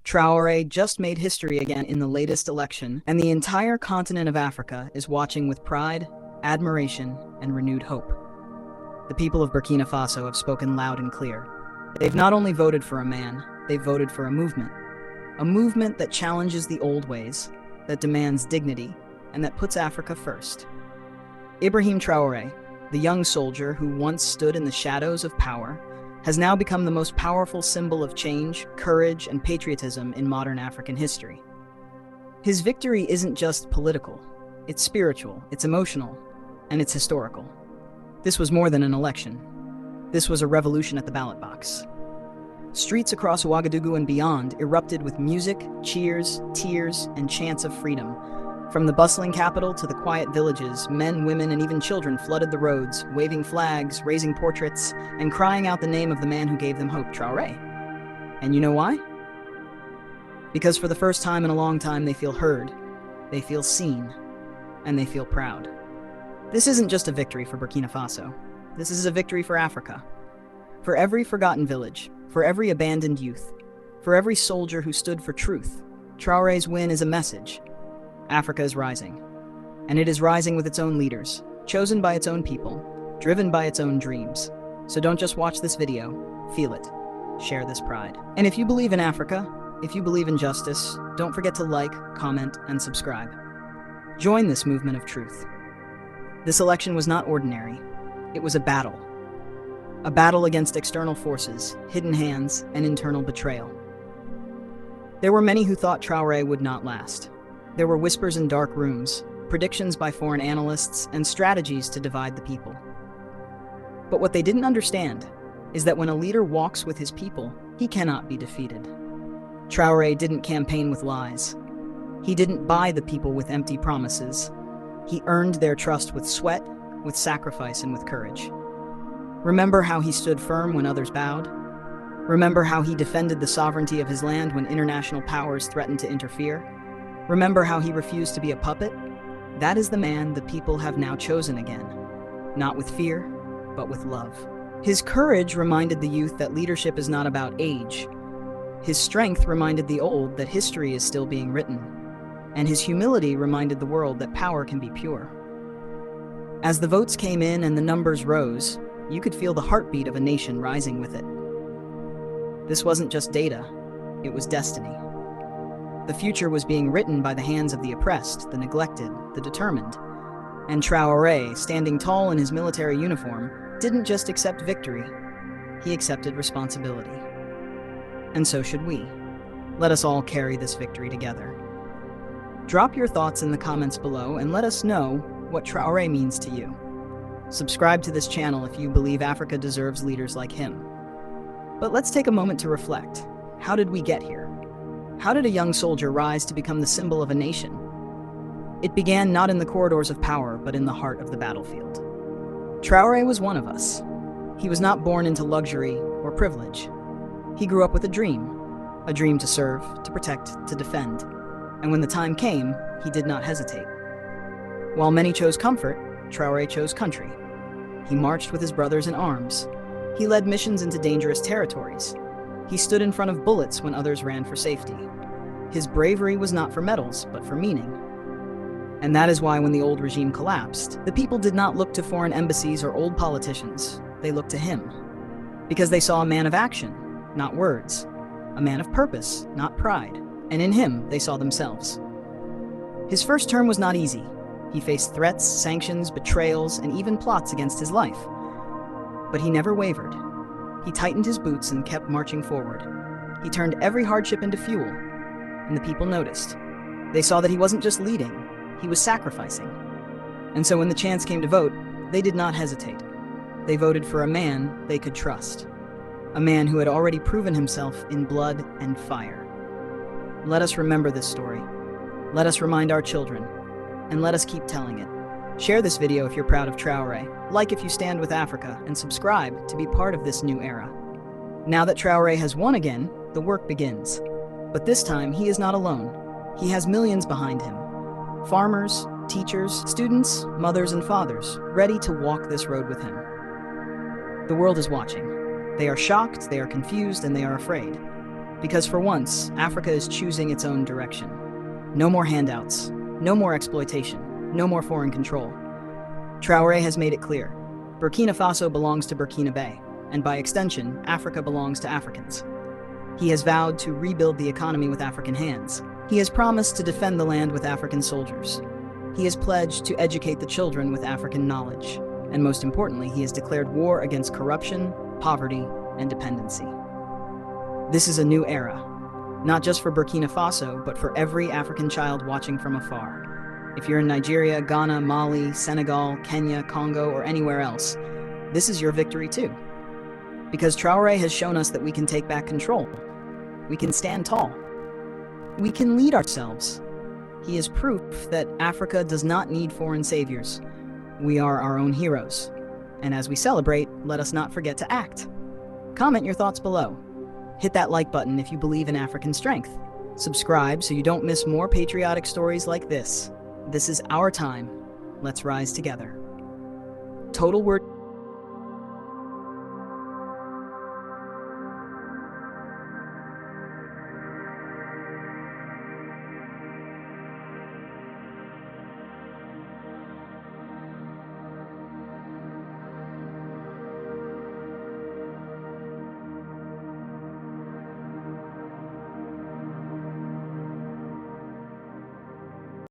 Traoré just made history again in the latest election, and the entire continent of Africa is watching with pride, admiration, and renewed hope. The people of Burkina Faso have spoken loud and clear. They've not only voted for a man, they've voted for a movement that challenges the old ways, that demands dignity, and that puts Africa first. Ibrahim Traoré, the young soldier who once stood in the shadows of power, has now become the most powerful symbol of change, courage, and patriotism in modern African history. His victory isn't just political, it's spiritual, it's emotional, and it's historical. This was more than an election. This was a revolution at the ballot box. Streets across Ouagadougou and beyond erupted with music, cheers, tears, and chants of freedom. From the bustling capital to the quiet villages, men, women, and even children flooded the roads, waving flags, raising portraits, and crying out the name of the man who gave them hope, Traoré. And you know why? Because for the first time in a long time, they feel heard, they feel seen, and they feel proud. This isn't just a victory for Burkina Faso. This is a victory for Africa. For every forgotten village, for every abandoned youth, for every soldier who stood for truth, Traoré's win is a message. Africa is rising. And it is rising with its own leaders, chosen by its own people, driven by its own dreams. So don't just watch this video, feel it. Share this pride. And if you believe in Africa, if you believe in justice, don't forget to like, comment, and subscribe. Join this movement of truth. This election was not ordinary. It was a battle. A battle against external forces, hidden hands, and internal betrayal. There were many who thought Traoré would not last. There were whispers in dark rooms, predictions by foreign analysts, and strategies to divide the people. But what they didn't understand is that when a leader walks with his people, he cannot be defeated. Traoré didn't campaign with lies. He didn't buy the people with empty promises. He earned their trust with sweat, with sacrifice, and with courage. Remember how he stood firm when others bowed? Remember how he defended the sovereignty of his land when international powers threatened to interfere? Remember how he refused to be a puppet? That is the man the people have now chosen again. Not with fear, but with love. His courage reminded the youth that leadership is not about age. His strength reminded the old that history is still being written. And his humility reminded the world that power can be pure. As the votes came in and the numbers rose, you could feel the heartbeat of a nation rising with it. This wasn't just data, it was destiny. The future was being written by the hands of the oppressed, the neglected, the determined. And Traoré, standing tall in his military uniform, didn't just accept victory, he accepted responsibility. And so should we. Let us all carry this victory together. Drop your thoughts in the comments below and let us know what Traoré means to you. Subscribe to this channel if you believe Africa deserves leaders like him. But let's take a moment to reflect. How did we get here? How did a young soldier rise to become the symbol of a nation? It began not in the corridors of power, but in the heart of the battlefield. Traoré was one of us. He was not born into luxury or privilege. He grew up with a dream to serve, to protect, to defend. And when the time came, he did not hesitate. While many chose comfort, Traoré chose country. He marched with his brothers in arms. He led missions into dangerous territories. He stood in front of bullets when others ran for safety. His bravery was not for medals, but for meaning. And that is why when the old regime collapsed, the people did not look to foreign embassies or old politicians. They looked to him. Because they saw a man of action, not words. A man of purpose, not pride. And in him, they saw themselves. His first term was not easy. He faced threats, sanctions, betrayals, and even plots against his life. But he never wavered. He tightened his boots and kept marching forward. He turned every hardship into fuel, and the people noticed. They saw that he wasn't just leading, he was sacrificing. And so when the chance came to vote, they did not hesitate. They voted for a man they could trust. A man who had already proven himself in blood and fire. Let us remember this story. Let us remind our children, and let us keep telling it. Share this video if you're proud of Traoré, like if you stand with Africa, and subscribe to be part of this new era. Now that Traoré has won again, the work begins. But this time, he is not alone. He has millions behind him. Farmers, teachers, students, mothers, and fathers, ready to walk this road with him. The world is watching. They are shocked, they are confused, and they are afraid. Because for once, Africa is choosing its own direction. No more handouts, no more exploitation, no more foreign control. Traoré has made it clear. Burkina Faso belongs to Burkina Faso, and by extension, Africa belongs to Africans. He has vowed to rebuild the economy with African hands. He has promised to defend the land with African soldiers. He has pledged to educate the children with African knowledge. And most importantly, he has declared war against corruption, poverty, and dependency. This is a new era, not just for Burkina Faso, but for every African child watching from afar. If you're in Nigeria, Ghana, Mali, Senegal, Kenya, Congo, or anywhere else, this is your victory too. Because Traoré has shown us that we can take back control. We can stand tall. We can lead ourselves. He is proof that Africa does not need foreign saviors. We are our own heroes. And as we celebrate, let us not forget to act. Comment your thoughts below. Hit that like button if you believe in African strength. Subscribe so you don't miss more patriotic stories like this. This is our time. Let's rise together. Total word.